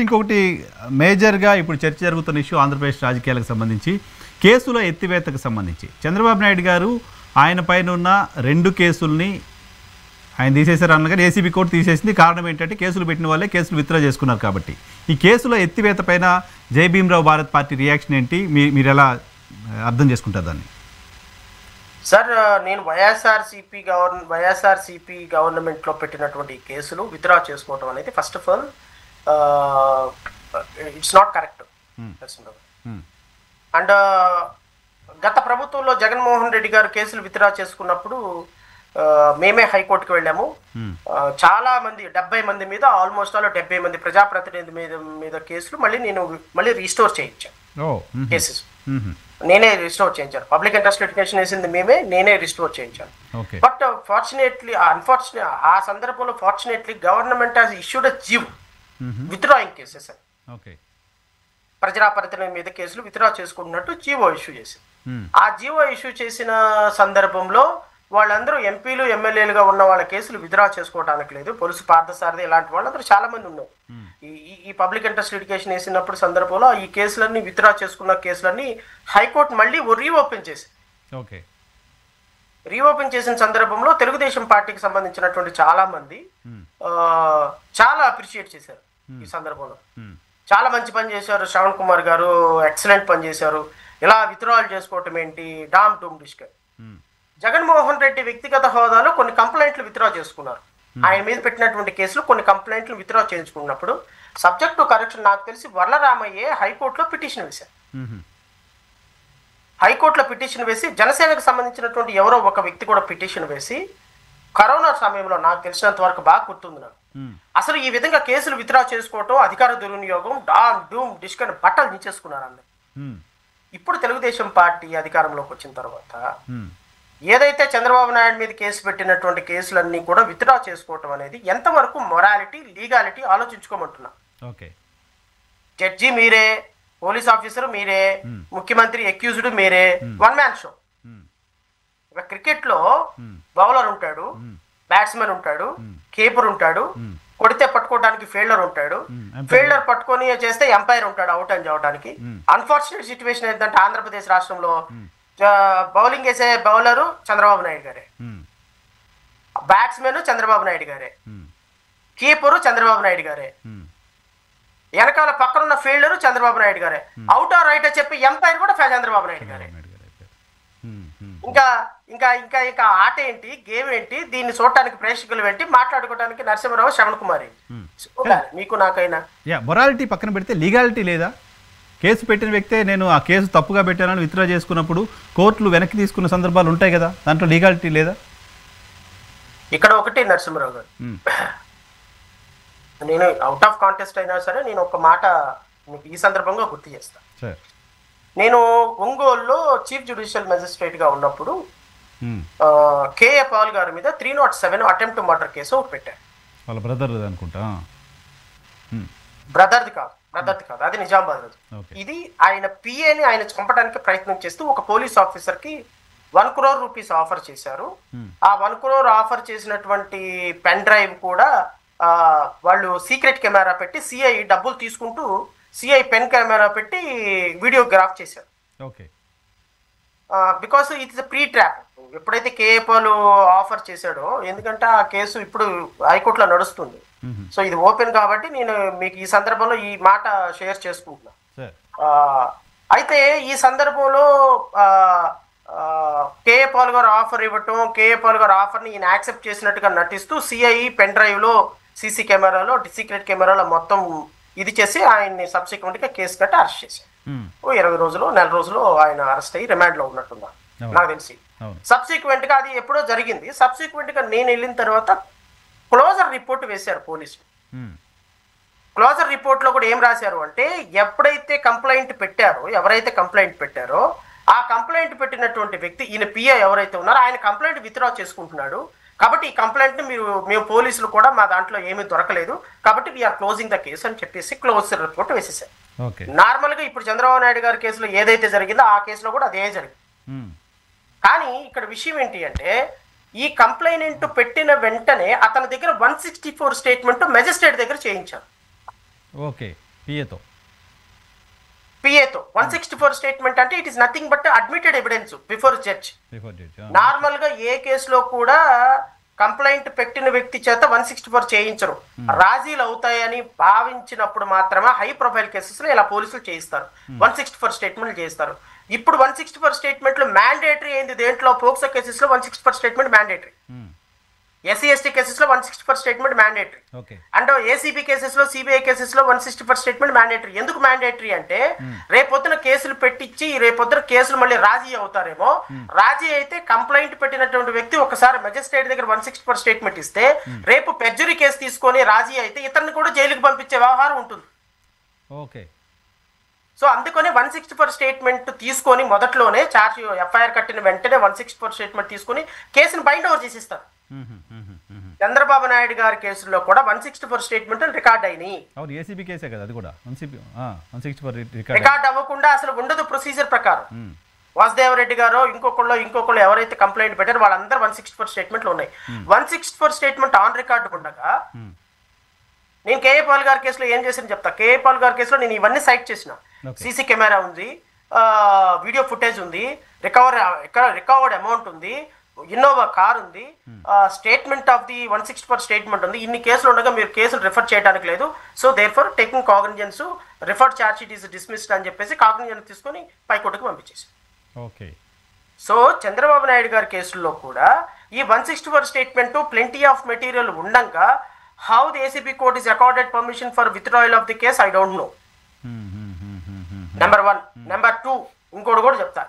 ఇంకొకటి మేజర్గా ఇప్పుడు చర్చ జరుగుతున్న ఇష్యూ ఆంధ్రప్రదేశ్ రాజకీయాలకు సంబంధించి కేసుల ఎత్తివేతకు సంబంధించి చంద్రబాబు నాయుడు గారు ఆయన పైన ఉన్న 2 కేసుల్ని ఆయన తీసేశారు అనగానే ఏసీబీ కోర్టు తీసేసింది. కారణం ఏంటంటే కేసులు పెట్టిన వాళ్ళే కేసులు విత్డ్రా చేసుకున్నారు కాబట్టి. ఈ కేసుల ఎత్తివేత పైన జై భీమ్రావ్ భారత్ పార్టీ రియాక్షన్ ఏంటి, మీరు ఎలా అర్థం చేసుకుంటారు దాన్ని? సార్, నేను వైఎస్ఆర్సీపీ గవర్నమెంట్లో పెట్టినటువంటి కేసులు విత్డ్రా చేసుకోవడం అనేది first of all it's not correct. And గత ప్రభుత్వంలో జగన్మోహన్ రెడ్డి గారు కేసులు విత్డ్రా చేసుకున్నప్పుడు మేమే హైకోర్టుకి వెళ్ళాము. చాలా మంది 70 మంది మీద ఆల్మోస్ట్ 70 మంది ప్రజాప్రతినిధి మీద కేసులు మళ్ళీ రీస్టోర్ చేయించాను. కేసెస్ నేనే రిస్టోర్ చేయించాను. పబ్లిక్ ఇంట్రెస్ట్ లిటిగేషన్ వేసింది మేమే, నేనే రిస్టోర్ చేయించాను. బట్ ఆ సందర్భంలో fortunately government has issued a GO withdrawing cases అని. ప్రజాప్రతినిధి మీద కేసులు విత్డ్రా చేసుకున్నట్టు జీవో ఇష్యూ చేసింది. ఆ జీవో ఇష్యూ చేసిన సందర్భంలో వాళ్ళందరూ ఎంపీలు ఎమ్మెల్యేలుగా ఉన్న వాళ్ళ కేసులు విత్డ్రా చేసుకోవడానికి లేదు. పొలుసు పార్థసారథి ఇలాంటి వాళ్ళందరూ చాలా మంది ఉన్నారు. ఈ పబ్లిక్ ఇంట్రెస్ట్ లిటిగేషన్ వేసినప్పుడు సందర్భంలో ఈ కేసులన్నీ విత్డ్రా చేసుకున్న కేసులన్నీ హైకోర్టు మళ్ళీ రీఓపెన్ చేసింది. రీఓపెన్ చేసిన సందర్భంలో తెలుగుదేశం పార్టీకి సంబంధించినటువంటి చాలా మంది చాలా అప్రిషియేట్ చేశారు. ఈ సందర్భంలో చాలా మంచి పని చేశారు. శ్రవణ్ కుమార్ గారు ఎక్సలెంట్ పని చేశారు. ఇలా విత్డ్రాల్ చేసుకోవటం ఏంటి, డామ్ డూమ్ డిస్కర్. జగన్మోహన్ రెడ్డి వ్యక్తిగత హోదాలో కొన్ని కంప్లైంట్లు విత్డ్రా చేసుకున్నారు. ఆయన మీద పెట్టినటువంటి కేసులు కొన్ని కంప్లైంట్లు విత్డ్రా చేయించుకున్నప్పుడు సబ్జెక్ట్ టు కరెక్షన్ నాకు తెలిసి వర్లరామయ్యే హైకోర్టులో పిటిషన్ వేశారు. హైకోర్టులో పిటిషన్ వేసి జనసేనకు సంబంధించినటువంటి ఎవరో ఒక వ్యక్తి కూడా పిటిషన్ వేసి కరోనా సమయంలో నాకు తెలిసినంత వరకు బాగా గుర్తుంది నాకు, అసలు ఈ విధంగా కేసులు విత్డ్రా చేసుకోవటం అధికార దుర్వినియోగం, డామ్ డూమ్ డిస్కర్ బట్టలు దించేసుకున్నారు అందరు. ఇప్పుడు తెలుగుదేశం పార్టీ అధికారంలోకి వచ్చిన తర్వాత ఏదైతే చంద్రబాబు నాయుడు మీద కేసు పెట్టినటువంటి కేసులన్నీ కూడా విత్డ్రా చేసుకోవటం అనేది ఎంతవరకు మొరాలిటీ, లీగాలిటీ ఆలోచించుకోమంటున్నా. జడ్జి మీరే, పోలీస్ ఆఫీసర్ మీరే, ముఖ్యమంత్రి అక్యూజ్డ్ మీరే, వన్ మ్యాన్ షో. క్రికెట్ లో బౌలర్ ఉంటాడు, బ్యాట్స్మెన్ ఉంటాడు, కీపర్ ఉంటాడు, కొడితే పట్టుకోవడానికి ఫీల్డర్ ఉంటాడు, ఫీల్డర్ పట్టుకొని చేస్తే ఎంపైర్ ఉంటాడు అవుట్ అని చెప్పడానికి. అన్ఫార్చునేట్ సిచ్యువేషన్ ఏంటంటే ఆంధ్రప్రదేశ్ రాష్ట్రంలో బౌలింగ్ వేసే బౌలరు చంద్రబాబు నాయుడు గారే, బ్యాట్స్మెన్ చంద్రబాబు నాయుడు గారే, కీపరు చంద్రబాబు నాయుడు గారే, వెనకాల పక్కనున్న ఫీల్డరు చంద్రబాబు నాయుడు గారే, అవుట్ ఆర్ రైట్ చెప్పి ఎంపైర్ కూడా చంద్రబాబు నాయుడు గారే. ఇంకా ఇంకా ఇంకా ఇంకా ఆట ఏంటి, గేమ్ ఏంటి, దీన్ని చూడటానికి ప్రేక్షకులు ఏంటి, మాట్లాడుకోవడానికి నరసింహరావు, శ్రవణ్ కుమార్. మీకు నాకైనా మొరాలిటీ పక్కన పెడితే లీగాలిటీ లేదా? కేసు పెట్టిన వ్యక్తే నేను ఆ కేసు తప్పుగా పెట్టానని విత్డ్రా చేసుకున్నప్పుడు కోర్టులు వెనక్కి తీసుకున్న సందర్భాలు ఉంటాయి కదా, దాంట్లో లీగాలిటీ లేదా? ఇక్కడ ఒకటి నరసింహరావు గారు, నేను అవుట్ ఆఫ్ కాంటెస్ట్ అయినా సరే నేను ఒక మాట మీకు ఈ సందర్భంగా గుర్తు చేస్తాను. నేను ఒంగోలులో చీఫ్ జ్యుడిషియల్ మెజిస్ట్రేట్ గా ఉన్నప్పుడు కేఏ పాల్ గారి మీద 307 అటెంప్ట్ మర్డర్ కేసు ఒకటి పెట్టారు. వాళ్ళ బ్రదర్ అనుకుంటా. బ్రదర్ది కాదు, అది నిజామాబాద్ రోజు. ఇది ఆయన పిఏని ఆయన చంపడానికి ప్రయత్నం చేస్తూ ఒక పోలీస్ ఆఫీసర్ కి 1 crore రూపీస్ ఆఫర్ చేశారు. ఆ 1 crore ఆఫర్ చేసినటువంటి పెన్ డ్రైవ్ కూడా వాళ్ళు సీక్రెట్ కెమెరా పెట్టి సిఐ డబ్బులు తీసుకుంటూ సిఐ పెన్ కెమెరా పెట్టి వీడియోగ్రాఫ్ చేశారు. Because it is pre trap. ఎప్పుడైతే కేఏపాల్ ఆఫర్ చేశాడో, ఎందుకంటే ఆ కేసు ఇప్పుడు హైకోర్టులో నడుస్తుంది, సో ఇది ఓపెన్ కాబట్టి నేను మీకు ఈ సందర్భంలో ఈ మాట షేర్ చేసుకుంటున్నా. అయితే ఈ సందర్భంలో కేఏ పాల్ గారు ఆఫర్ ఇవ్వటం, కేఏ పాల్ గారు ఆఫర్ని ఈయన యాక్సెప్ట్ చేసినట్టుగా నటిస్తూ సిఐ పెన్ డ్రైవ్లో, సీసీ కెమెరాలో, సీక్రెట్ కెమెరాలో మొత్తం ఇది చేసి ఆయన్ని సబ్సిక్వెంట్గా కేసు కట్టి అరెస్ట్ చేశారు. 20 రోజులు, నెల రోజులు ఆయన అరెస్ట్ అయ్యి రిమాండ్లో ఉన్నట్టున్నా నాకు తెలిసి. సబ్సిక్వెంట్గా అది ఎప్పుడో జరిగింది. సబ్సిక్వెంట్గా నేను వెళ్ళిన తర్వాత క్లోజర్ రిపోర్ట్ వేశారు పోలీసులు. క్లోజర్ రిపోర్ట్లో కూడా ఏం రాశారు అంటే, ఎవరైతే కంప్లైంట్ పెట్టారో ఆ కంప్లైంట్ పెట్టినటువంటి వ్యక్తి, ఈయన పిఏ ఎవరైతే ఉన్నారో ఆయన కంప్లైంట్ విత్డ్రా చేసుకుంటున్నాడు. కాబట్టి ఈ కంప్లైంట్ మేము పోలీసులు కూడా మా దాంట్లో ఏమీ దొరకలేదు కాబట్టి వీఆర్ క్లోజింగ్ ద కేసు అని చెప్పేసి క్లోజర్ రిపోర్ట్ వేసేసారు. నార్మల్గా ఇప్పుడు చంద్రబాబు నాయుడు గారి కేసులో ఏదైతే జరిగిందో ఆ కేసులో కూడా అదే జరిగింది. కానీ ఇక్కడ విషయం ఏంటి అంటే, ఈ కంప్లైంట్ పెట్టిన వెంటనే అతని దగ్గర 164 స్టేట్మెంట్ మెజిస్ట్రేట్ దగ్గర చేయించారు. పిఏతో 164 స్టేట్మెంట్ అంటే it is nothing but admitted evidence before judge. Normal గా ఏ కేసులో కూడా కంప్లైంట్ పెట్టిన వ్యక్తి చేత 164 చేయించరు. రాజీలు అవుతాయని భావించినప్పుడు మాత్రమే హై ప్రొఫైల్ కేసెస్ లో ఇలా పోలీసులు చేయిస్తారు, 164 స్టేట్మెంట్లు చేయిస్తారు. ఇప్పుడు 164 స్టేట్మెంట్లు మ్యాండేటరీ అయింది. దేంట్లో పోక్సో కేసెస్ లో 164 statement mandatory, SC ST cases లో 164 statement mandatory, and ACB cases లో సిబిఐ కేసెస్ లో 164 స్టేట్మెంట్ మ్యాండేటరీ. ఎందుకు మ్యాండేటరీ అంటే రేపొద్దున కేసులు పెట్టించి రేపొద్దున కేసులు మళ్ళీ రాజీ అవుతారేమో. రాజీ అయితే కంప్లైంట్ పెట్టినటువంటి వ్యక్తి ఒకసారి మెజిస్ట్రేట్ దగ్గర 164 స్టేట్మెంట్ ఇస్తే రేపు పెర్జరీ కేసు తీసుకొని రాజీ అయితే ఇతన్ని కూడా జైలుకి పంపించే వ్యవహారం ఉంటుంది. సో అందుకని 164 స్టేట్మెంట్ తీసుకొని మొదట్లోనే చార్జ్ ఎఫ్ఐఆర్ కట్టిన వెంటనే 164 స్టేట్మెంట్ తీసుకొని కేసును బైండ్ ఓవర్ చేసిస్తారు. చంద్రబాబు నాయుడు గారి కేసుల్లో కూడా 164 స్టేట్మెంట్ రికార్డ్ అయినాయి. రికార్డ్ అవ్వకుండా అసలు ఉండదు ప్రొసీజర్ ప్రకారం. వాసుదేవరెడ్డి గారు ఇంకొకళ్ళు ఎవరైతే కంప్లైంట్ పెట్టారో వాళ్ళందరూ 164 స్టేట్మెంట్లు ఉన్నాయి. 164 స్టేట్మెంట్ ఆన్ రికార్డు ఉండగా నేను కేఏ పాల్ గారి కేసులో ఏం చేశాను చెప్తా. కేఏ పాల్ గారి కేసులో నేను ఇవన్నీ సైట్ చేసిన. సీసీ కెమెరా ఉంది, వీడియో ఫుటేజ్ ఉంది, రికవర్డ్ అమౌంట్ ఉంది, ఇన్నోవా కార్ ఉంది, స్టేట్మెంట్ ఆఫ్ ది 164 స్టేట్మెంట్ ఉంది. ఇన్ని కేసులు ఉండగా మీరు కేసులు రిఫర్ చేయడానికి లేదు. So therefore taking cognizance referred charge sheet is dismissed అని చెప్పేసి కాగ్నిజెన్స్ తీసుకొని పైకోర్టుకు పంపించేసి. సో చంద్రబాబు నాయుడు గారి కేసుల్లో కూడా ఈ 164 స్టేట్మెంట్ ప్లెంటీ ఆఫ్ మెటీరియల్ ఉండగా how the ACB court is accorded permission for withdrawal of the case I don't know. Number 1. Number 2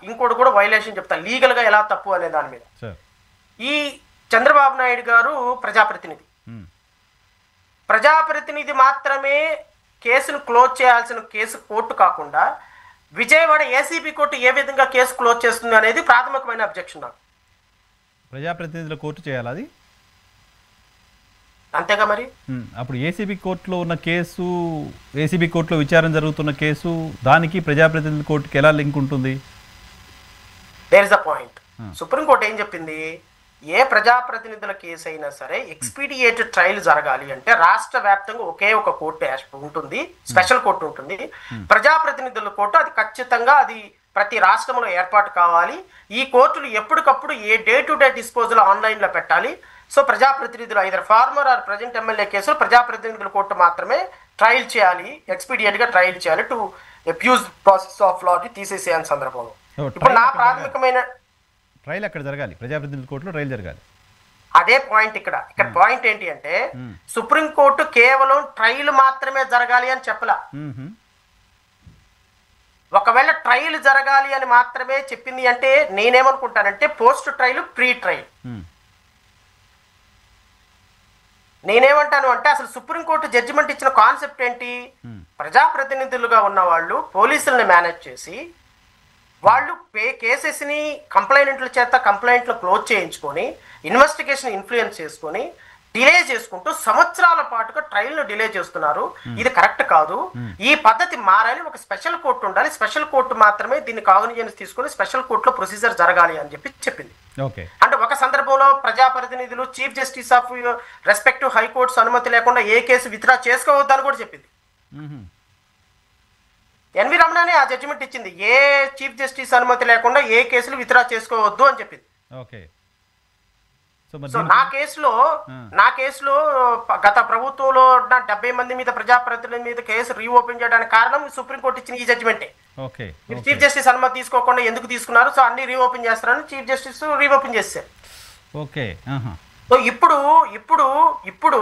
ఇంకోటి కూడా వైలేషన్ చెప్తా లీగల్ గా ఎలా తప్పు అనే దాని మీద. ఈ చంద్రబాబు నాయుడు గారు ప్రజాప్రతినిధి మాత్రమే కేసును క్లోజ్ చేయాల్సిన కేసు కోర్టు కాకుండా విజయవాడ ఏసీబీ కోర్టు ఏ విధంగా కేసు క్లోజ్ చేస్తుంది అనేది ప్రాథమికమైన అబ్జెక్షన్. నాకు ప్రజాప్రతినిధుల కోర్టు చేయాలి అది అంతేగా మరి. అప్పుడు ఏసీబీ కోర్టులో ఉన్న కేసు, ఏసీబీ కోర్టులో విచారణ జరుగుతున్న కేసు, దానికి ప్రజాప్రతినిధుల కోర్టుకి ఎలా లింక్ ఉంటుంది? There is a point. Supreme court ఏం చెప్పింది, ఏ ప్రజాప్రతినిధుల కేసు అయినా సరే ఎక్స్పీడియేటెడ్ ట్రయల్ జరగాలి అంటే రాష్ట్ర వ్యాప్తంగా ఒకే ఒక కోర్టు ఉంటుంది, స్పెషల్ కోర్టు ఉంటుంది. ప్రజాప్రతినిధుల కోర్టు అది ఖచ్చితంగా అది ప్రతి రాష్ట్రంలో ఏర్పాటు కావాలి. ఈ కోర్టులు ఎప్పటికప్పుడు a day to day disposal ఆన్లైన్లో పెట్టాలి. సో ప్రజాప్రతినిధులు either former or present MLA కేసులు ప్రజాప్రతినిధుల కోర్టు మాత్రమే ట్రయల్ చేయాలి, ఎక్స్పీడియట్గా ట్రయల్ చేయాలి టు అబ్యూజ్ ప్రాసెస్ ఆఫ్ లాని తీసేసేయని సందర్భంలో. ఇప్పుడు నా ప్రాథమికమైన ట్రయల్ అక్కడ జరగాలి, ప్రజాప్రతినిధుల కోర్టులో ట్రయల్ జరగాలి. అదే పాయింట్ ఇక్కడ పాయింట్ ఏంటి అంటే సుప్రీంకోర్టు కేవలం ట్రయల్ మాత్రమే జరగాలి అని చెప్పలా. ఒకవేళ ట్రయల్ జరగాలి అని మాత్రమే చెప్పింది అంటే నేనేమనుకుంటానంటే పోస్ట్ ట్రయల్, ప్రీ ట్రయల్. నేనేమంటాను అంటే అసలు సుప్రీంకోర్టు జడ్జిమెంట్ ఇచ్చిన కాన్సెప్ట్ ఏంటి, ప్రజాప్రతినిధులుగా ఉన్న వాళ్ళు పోలీసులను మేనేజ్ చేసి వాళ్ళు కేసెస్ని కంప్లైంట్ల చేత కంప్లైంట్లు క్లోజ్ చేయించుకొని ఇన్వెస్టిగేషన్ ఇన్ఫ్లుయెన్స్ చేసుకొని డిలే చేసుకుంటూ సంవత్సరాల పాటుగా ట్రయల్ను డిలే చేస్తున్నారు. ఇది కరెక్ట్ కాదు, ఈ పద్ధతి మారాలి, ఒక స్పెషల్ కోర్టు ఉండాలి, స్పెషల్ కోర్టు మాత్రమే దీన్ని కాగ్నిజెన్స్ తీసుకుని స్పెషల్ కోర్టులో ప్రొసీజర్ జరగాలి అని చెప్పి చెప్పింది. అంటే ఒక సందర్భంలో ప్రజాప్రతినిధులు chief justice of respective high courts అనుమతి లేకుండా ఏ కేసు విత్డ్రా చేసుకోవద్దని కూడా చెప్పింది. ఎన్వి రమణనే ఆ జడ్జిమెంట్ ఇచ్చింది, ఏ చీఫ్ జస్టిస్ అనుమతి లేకుండా ఏ కేసులు విత్డ్రా చేసుకోవద్దు అని చెప్పింది. సో నా కేసులో గత ప్రభుత్వంలో 70 మంది మీద ప్రజాప్రతినిధుల మీద కేసు రీఓపెన్ చేయడానికి కారణం సుప్రీంకోర్టు ఇచ్చిన ఈ జడ్జిమెంటే. చీఫ్ జస్టిస్ అనుమతి తీసుకోకుండా ఎందుకు తీసుకున్నారు, సో అన్ని రీఓపెన్ చేస్తారని చీఫ్ జస్టిస్ రీఓపెన్ చేశారు. సో ఇప్పుడు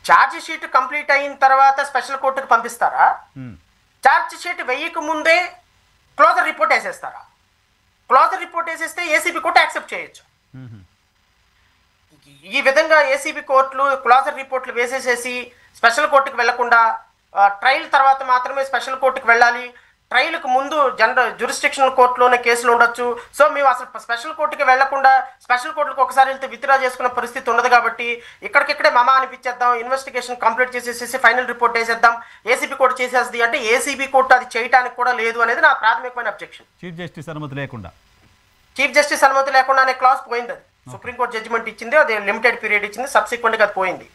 ఛార్జ్ షీట్ కంప్లీట్ అయిన తర్వాత స్పెషల్ కోర్టుకు పంపిస్తారా, ఛార్జ్ షీట్ వేయక ముందే క్లోజర్ రిపోర్ట్ వేసేస్తారా? క్లోజర్ రిపోర్ట్ వేసేస్తే ఏసీబీ కోర్టు యాక్సెప్ట్ చేయొచ్చు. ఈ విధంగా ఏసీబీ కోర్టులు క్లోజర్ రిపోర్ట్లు వేసేసేసి స్పెషల్ కోర్టుకు వెళ్లకుండా ట్రయల్ తర్వాత మాత్రమే స్పెషల్ కోర్టుకు వెళ్ళాలి, ట్రయల్కు ముందు జ్యూరిస్డిక్షనల్ కోర్టులోనే కేసులు ఉండొచ్చు. సో మేము అసలు స్పెషల్ కోర్టుకి వెళ్లకుండా స్పెషల్ కోర్టుకు ఒకసారి వెళ్తే విత్డ్రా చేసుకునే పరిస్థితి ఉండదు కాబట్టి ఇక్కడికిక్కడే మమా అనిపించేద్దాం, ఇన్వెస్టిగేషన్ కంప్లీట్ చేసేసి ఫైనల్ రిపోర్ట్ వేసేద్దాం, ఏసీబీ కోర్టు చేసేది అంటే ఏసీబీ కోర్టు అది చేయడానికి కూడా లేదు అనేది నా ప్రాథమికమైన అబ్జెక్షన్. చీఫ్ జస్టిస్ అనుమతి లేకుండా అనే క్లాస్ పోయింది. అది సుప్రీంకోర్టు జడ్జిమెంట్ ఇచ్చింది, అది లిమిటెడ్ పీరియడ్ ఇచ్చింది, సబ్సిక్వెంట్ గా అది పోయింది.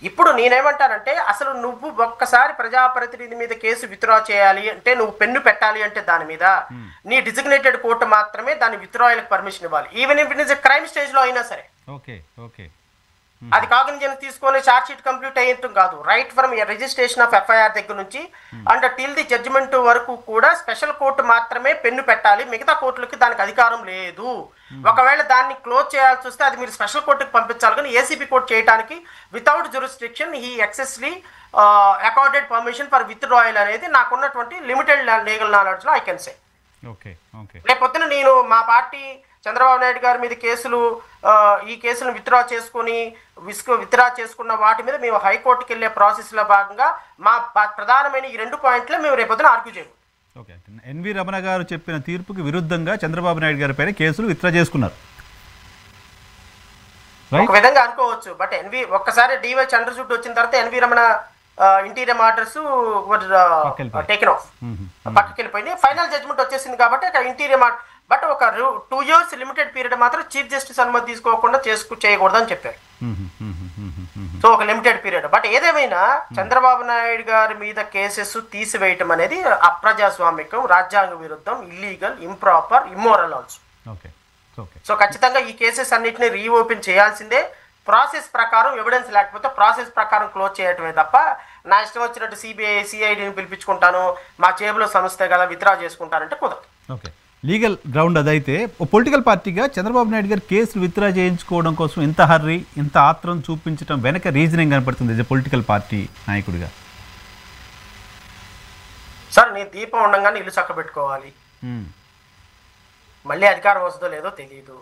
ఇప్పుడు నేనేమంటానంటే అసలు నువ్వు ఒక్కసారి ప్రజాప్రతినిధి మీద కేసు విత్డ్రా చేయాలి అంటే, నువ్వు పెన్ను పెట్టాలి అంటే దాని మీద నీ డిజిగ్నేటెడ్ కోర్టు మాత్రమే దాని విత్డ్రాయల్కి పర్మిషన్ ఇవ్వాలి, even if it is crime stage లో అయినా సరే. అది కాగ్నిజెన్స్ తీసుకొని ఛార్జ్ షీట్ కంప్లీట్ అయ్యేటం కాదు. Right from registration of FIR దగ్గర నుంచి అండ్ టిల్ ది జడ్జిమెంట్ వరకు కూడా స్పెషల్ కోర్టు మాత్రమే పెన్ను పెట్టాలి, మిగతా కోర్టులకి దానికి అధికారం లేదు. ఒకవేళ దాన్ని క్లోజ్ చేయాల్సి వస్తే అది మీరు స్పెషల్ కోర్టుకి పంపించాలి, కానీ ఏసీబీ కోర్టు చేయడానికి వితౌట్ జ్యూరిస్డిక్షన్ ఈ ఎక్సెస్లీ అకార్డెడ్ పర్మిషన్ ఫర్ విత్డ్రాయల్ అనేది నాకున్నటువంటి లిమిటెడ్ లీగల్ నాలెడ్జ్ లో ఐ కెన్ సే. రేపొద్దున నేను మా పార్టీ చంద్రబాబు నాయుడు గారి మీద ఈ కేసులను విత్డ్రా చేసుకున్న వాటి మీద మేము హైకోర్టుకి వెళ్ళే ప్రాసెస్లో భాగంగా మా ప్రధానమైన ఈ 2 పాయింట్లే మేము రేపొద్దున ఆర్గ్యూ చేయము. ఓకే, ఎన్వి రమణ గారు చెప్పిన తీర్పుకి విరుద్ధంగా చంద్రబాబు నాయుడు గారి పైన కేసులు విత్డ్రా చేసుకున్నారు, ఒక విధంగా అనుకోవచ్చు. బట్ ఒక్కసారి డివై చంద్రచూడ్ వచ్చిన తర్వాత NV Ramana interior orders taken off, పక్కకి వెళ్ళిపోయింది. ఫైనల్ జడ్జ్మెంట్ వచ్చేసింది కాబట్టి ఇంటీరియర్ బట్ ఒక 2 years లిమిటెడ్ పీరియడ్ మాత్రం చీఫ్ జస్టిస్ అనుమతి తీసుకోకుండా చేయకూడదని చెప్పారు. సో ఒక లిమిటెడ్ పీరియడ్. బట్ ఏదేమైనా చంద్రబాబు నాయుడు గారి మీద కేసెస్ తీసివేయటం అనేది అప్రజాస్వామికం, రాజ్యాంగ విరుద్ధం, illegal, improper, immoral also. So ఖచ్చితంగా ఈ కేసెస్ అన్నింటినీ రీఓపెన్ చేయాల్సిందే. ప్రాసెస్ ప్రకారం ఎవిడెన్స్ లేకపోతే ప్రాసెస్ ప్రకారం క్లోజ్ చేయటమే తప్ప నా ఇష్టం వచ్చినట్టు సిఐడిని పిలిపించుకుంటాను, మా జేబులో సంస్థ కదా విత్డ్రా చేసుకుంటానంటే కుదరదు. ఓకే, లీగల్ గ్రౌండ్ అదైతే పొలిటికల్ పార్టీగా చంద్రబాబు నాయుడు గారు కేసులు విత్డ్రా చేయించుకోవడం కోసం ఇంత హర్రీ, ఇంత ఆత్రం చూపించడం వెనక రీజనింగ్ కనపడుతుంది పొలిటికల్ పార్టీ నాయకుడిగా? సార్, నేను దీపం ఉండగానే ఇల్లు చక్కబెట్టుకోవాలి, మళ్ళీ అధికారం వస్తుందో లేదో తెలియదు.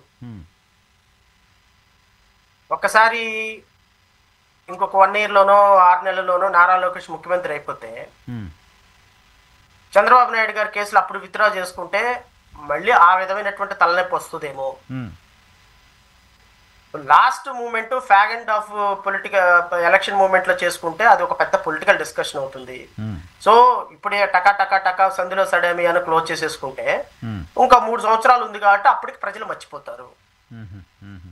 ఒక్కసారి ఇంకొక 1 yearలోనో 6 నెలల్లోనో నారా లోకేష్ ముఖ్యమంత్రి అయిపోతే చంద్రబాబు నాయుడు గారి కేసులు అప్పుడు విత్డ్రా చేసుకుంటే మళ్ళీ ఆ విధమైనటువంటి తలనొప్పి వస్తుందేమో. Last moment fag end of political election moment లో చేసుకుంటే అది ఒక పెద్ద పొలిటికల్ డిస్కషన్ అవుతుంది. సో ఇప్పుడే టకా సందులో సడేమి అని క్లోజ్ చేసేసుకుంటే ఇంకా 3 సంవత్సరాలు ఉంది కాబట్టి అప్పటికి ప్రజలు మర్చిపోతారు.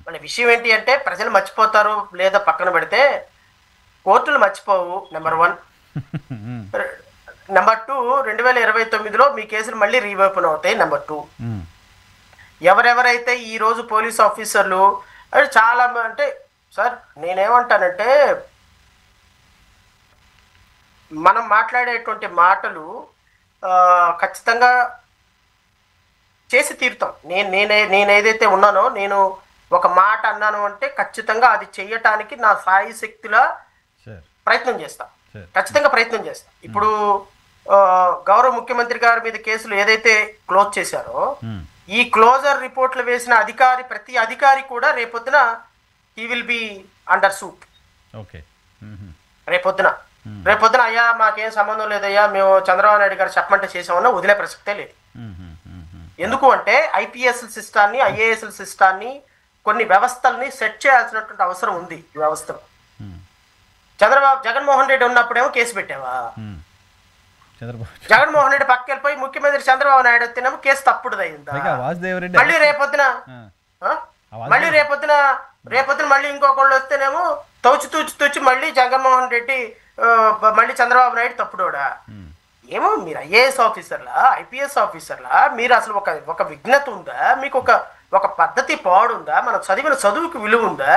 మన విషయం ఏంటి అంటే ప్రజలు మర్చిపోతారు లేదా పక్కన పెడితే కోర్టులు మర్చిపోవు, నెంబర్ 1. నెంబర్ 2, 2029లో మీ కేసులు మళ్ళీ రీఓపెన్ అవుతాయి. నెంబర్ 2, ఎవరెవరైతే ఈ రోజు పోలీస్ ఆఫీసర్లు అది చాలా అంటే సార్ నేనేమంటానంటే మనం మాట్లాడేటువంటి మాటలు ఖచ్చితంగా చేసి తీరుతాం. నేనేదైతే ఉన్నానో, నేను ఒక మాట అన్నాను అంటే ఖచ్చితంగా అది చెయ్యటానికి నా సాయి శక్తిలా ప్రయత్నం చేస్తా, ఖచ్చితంగా ప్రయత్నం చేస్తా. ఇప్పుడు గౌరవ ముఖ్యమంత్రి గారి మీద కేసులు ఏదైతే క్లోజ్ చేశారో, ఈ క్లోజర్ రిపోర్ట్లు వేసిన ప్రతి అధికారి కూడా రేపొద్దున he will be under suit. రేపొద్దున అయ్యా మాకేం సంబంధం లేదయ్యా, మేము చంద్రబాబు నాయుడు గారు చెప్పమంటే చేసామన్నా వదిలే ప్రసక్తే లేదు. ఎందుకు అంటే ఐపీఎస్ సిస్టాన్ని, ఐఏఎస్ సిస్టాన్ని, కొన్ని వ్యవస్థల్ని సెట్ చేయాల్సినటువంటి అవసరం ఉంది ఈ వ్యవస్థలో. జగన్మోహన్ రెడ్డి ఉన్నప్పుడేమో కేసు పెట్టావా, జగన్మోహన్ రెడ్డి పక్కకి వెళ్ళిపోయి ముఖ్యమంత్రి చంద్రబాబు నాయుడు వస్తేనేమో కేసు తప్పుడు అయిందా, మళ్ళీ రేపొద్దున మళ్ళీ ఇంకొకళ్ళు వస్తేనేమో తూచి మళ్ళీ జగన్మోహన్ రెడ్డి మళ్ళీ చంద్రబాబు నాయుడు తప్పుడోడా. ఏమో మీరు ఐఏఎస్ ఆఫీసర్లా, ఐపీఎస్ ఆఫీసర్లా, మీరు అసలు ఒక విఘ్నత ఉందా, మీకు ఒక పద్ధతి పాడుందా, మనం చదివిన చదువుకి విలువ ఉందా?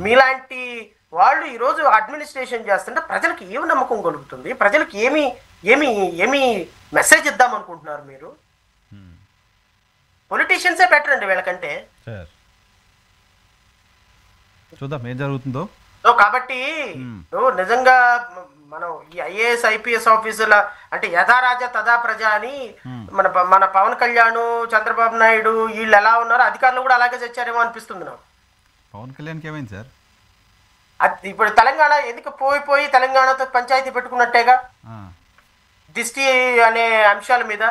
మీలాంటి వాళ్ళు ఈరోజు అడ్మినిస్ట్రేషన్ చేస్తుంటే ప్రజలకు ఏమి నమ్మకం కలుగుతుంది, ప్రజలకు ఏమి మెసేజ్ ఇద్దాం అనుకుంటున్నారు మీరు? పొలిటీషియన్సే బెటర్ అండి వీళ్ళకంటే. చూద్దాం ఏం జరుగుతుందో. సో కాబట్టి నిజంగా మనం ఈ ఐఏఎస్ ఐపీఎస్ ఆఫీసర్ల అంటే యథా రాజా తదా ప్రజ అని మన పవన్ కళ్యాణ్, చంద్రబాబు నాయుడు వీళ్ళు ఎలా ఉన్నారో అధికారులు కూడా అలాగే చచ్చారేమో అనిపిస్తుంది నాకు. పవన్ కళ్యాణ్కి ఏమైంది సార్? అది ఇప్పుడు తెలంగాణ ఎందుకు పోయి తెలంగాణతో పంచాయతీ పెట్టుకున్నట్టేగా దిష్టి అనే అంశాల మీద.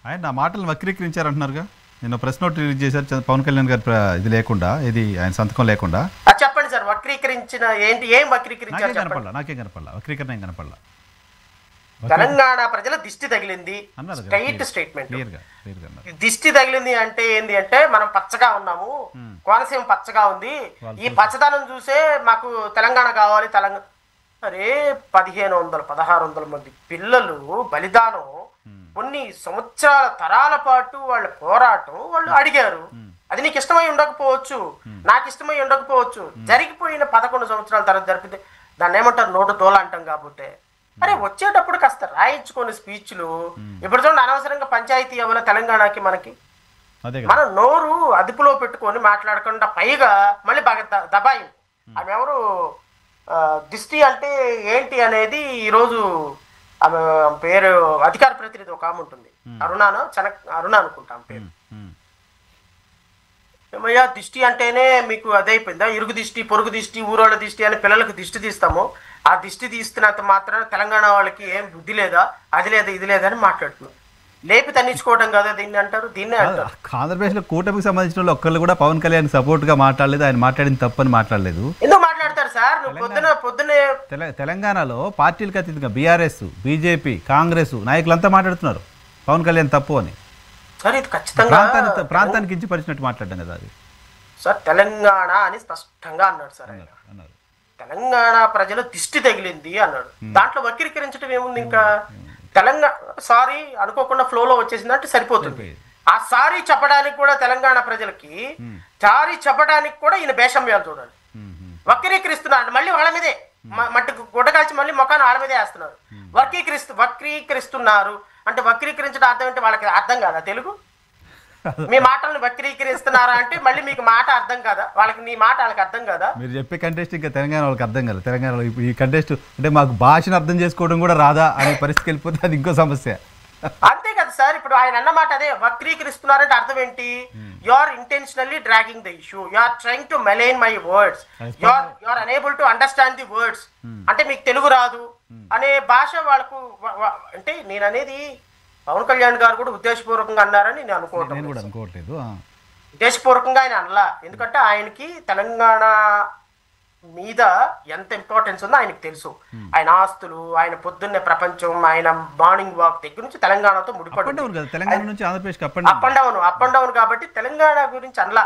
ఆయన నా మాటలు వక్రీకరించారంటున్నారుగా, నిన్న ప్రెస్ నోట్ రిలీజ్ చేశారు పవన్ కళ్యాణ్ గారు, ఇది లేకుండా, ఇది ఆయన సంతకం లేకుండా. చెప్పండి సార్, వక్రీకరించిన ఏంటి, ఏం వక్రీకరించారు? నాకేం కనపడలా, వక్రీకరణ ఏం కనపడలా. తెలంగాణ ప్రజల దిష్టి తగిలింది, అన్నారు కదా, స్ట్రైట్ స్టేట్మెంట్. క్లియర్గా అన్నారు. దిష్టి తగిలింది అంటే ఏంది అంటే మనం పచ్చగా ఉన్నాము, కోనసీమ పచ్చగా ఉంది, ఈ పచ్చదనం చూసే మాకు తెలంగాణ కావాలి. తెలంగాణ అరే 1500 1600 మంది పిల్లలు బలిదానం, కొన్ని సంవత్సరాల తరాల పాటు వాళ్ళ పోరాటం వాళ్ళు అడిగారు. అది నీకు ఇష్టమై ఉండకపోవచ్చు, నాకు ఇష్టమై ఉండకపోవచ్చు. జరిగిపోయిన 11 సంవత్సరాల తర్వాత జరిపితే దాన్ని ఏమంటారు, నోటు దోల అంటాం. కాబట్టి అరే వచ్చేటప్పుడు కాస్త రాయించుకొని స్పీచ్లు. ఇప్పుడు చూడండి, అనవసరంగా పంచాయతీ ఏమైనా తెలంగాణకి మనకి, మనం నోరు అదుపులో పెట్టుకొని మాట్లాడకుండా పైగా మళ్ళీ బాగా దబాయి. ఆమె ఎవరు దిష్టి అంటే ఏంటి అనేది ఈరోజు ఆమె పేరు అధికార ప్రతినిధి ఒక ఆమె ఉంటుంది, అరుణ అనుకుంటాం పేరు. ఏమయ్యా దిష్టి అంటేనే మీకు అదైపోయిందా, ఇరుగు దిష్టి పొరుగు దిష్టి ఊరోళ్ళ దిష్టి అని పిల్లలకు దిష్టి తీస్తాము. ఆ దిష్టి తీస్తున్నంత మాత్రాన తెలంగాణ వాళ్ళకి ఏం బుద్ధి లేదా, అది లేదా ఇది లేదా అని మాట్లాడుతున్నాం. లేపి తన్నించుకోవడం కదా దీన్ని అంటారు, దీన్నే అంటారు. ఆంధ్రప్రదేశ్లో కూటమికి సంబంధించిన వాళ్ళు ఒక్కళ్ళు కూడా పవన్ కళ్యాణ్ సపోర్ట్ గా మాట్లాడలేదు, ఆయన మాట్లాడింది తప్పని మాట్లాడలేదు. ఎందుకు మాట్లాడతారు సార్? నువ్వు పొద్దునే తెలంగాణలో పార్టీలకు అతీతంగా బీఆర్ఎస్, బీజేపీ, కాంగ్రెస్ నాయకులంతా మాట్లాడుతున్నారు పవన్ కళ్యాణ్ తప్పు అని. సార్ ఇది ఖచ్చితంగా ప్రాంతానికి కించపరిచినట్టు మాట్లాడడం కదా అది. సార్ తెలంగాణ అని స్పష్టంగా అన్నాడు సార్ ఆయన. తెలంగాణ ప్రజలు దిష్టి తగిలింది అన్నాడు. దాంట్లో వక్రీకరించడం ఏముంది? ఇంకా తెలంగాణ సారీ అనుకోకుండా ఫ్లోలో వచ్చేసిందంటే సరిపోతుంది. ఆ సారీ చెప్పడానికి కూడా తెలంగాణ ప్రజలకి సారీ చెప్పడానికి కూడా ఈయన భేషమ్యాలు చూడండి. వక్రీకరిస్తున్నాడు, మళ్ళీ వాళ్ళ మీదే మట్టికి గుడ్డకాల్చి మళ్ళీ ముఖాన్ని వాళ్ళ మీదే వేస్తున్నారు. వక్రీకరిస్తున్నారు అంటే వక్రీకరించడం అర్థం ఏంటి వాళ్ళకి అర్థం కాదా తెలుగు? మీ మాటలను వక్రీకరిస్తున్నారా అంటే మళ్ళీ మీకు మాట అర్థం కాదా వాళ్ళకి? నీ మాట వాళ్ళకి అర్థం కాదా? మీరు చెప్పే కంటెస్ట్ ఇంకా తెలంగాణ వాళ్ళకి అర్థం కాదు. తెలంగాణలో ఈ కంటెస్ట్ అంటే మాకు భాషను అర్థం చేసుకోవడం కూడా రాదా అనే పరిస్థితికి వెళ్ళిపోతే అది ఇంకో సమస్య. అంతే కదా సార్. ఇప్పుడు ఆయన అన్నమాట అదే, వక్రీకరిస్తున్నారంటే అర్థం ఏంటి? You are intentionally dragging the issue, you are trying to malign my words, you are unable to understand the words. అంటే మీకు తెలుగు రాదు అనే భాష వాళ్ళకు. అంటే నేను అనేది పవన్ కళ్యాణ్ గారు కూడా ఉద్దేశపూర్వకంగా అన్నారని నేను అనుకోవట్లేదు. ఉద్దేశపూర్వకంగా ఆయన అనలా. ఎందుకంటే ఆయనకి తెలంగాణ మీద ఎంత ఇంపార్టెన్స్ ఉందో ఆయనకు తెలుసు. ఆయన ఆస్తులు, ఆయన పొద్దున్నే ప్రపంచం, ఆయన మార్నింగ్ వాక్ దగ్గర నుంచి తెలంగాణతో ముడిపడి అప్ అండ్ డౌన్ కాబట్టి తెలంగాణ గురించి అనలా.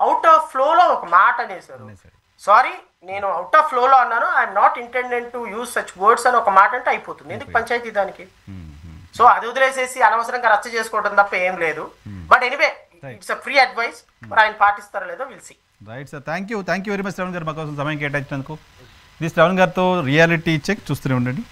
అవుట్ ఆఫ్ ఫ్లో లో ఒక మాట అనేసారు. సారీ నేను అవుట్ ఆఫ్ ఫ్లో లో అన్నాను, I'm not intended to use such words అని ఒక మాట అంటే అయిపోతుంది. ఎందుకు పంచాయతీ దానికి? సో అది వదిలేసేసి అనవసరంగా రచ్చ చేసుకోవడం తప్ప ఏం లేదు. But anyway it's a free advice. మరి ఆయన పాటిస్తారో లేదో will see. Right sir, thank you very much Shravan garu మా కోసం సమయం కేటాయించినందుకు. ఇది శ్రవణ్ గారితో రియాలిటీ చెక్ చూస్తూనే ఉండండి.